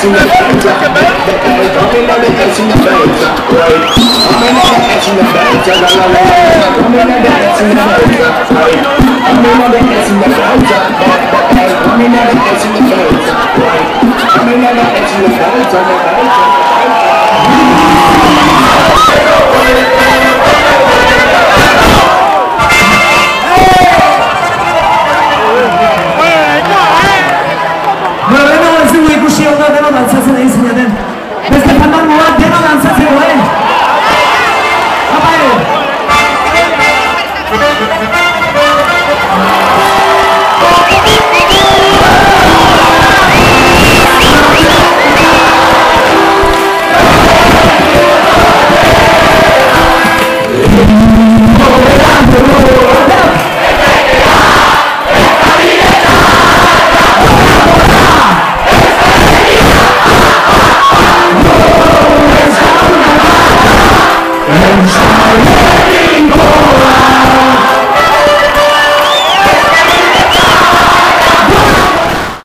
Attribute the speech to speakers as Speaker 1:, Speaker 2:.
Speaker 1: in the belter. Come in the S in the belter. Right. Come in the S in the belter. Come in the S in the belter. Right. Come in the S in the belter. Come in the S in the belter. Right. Come in the S in the belter.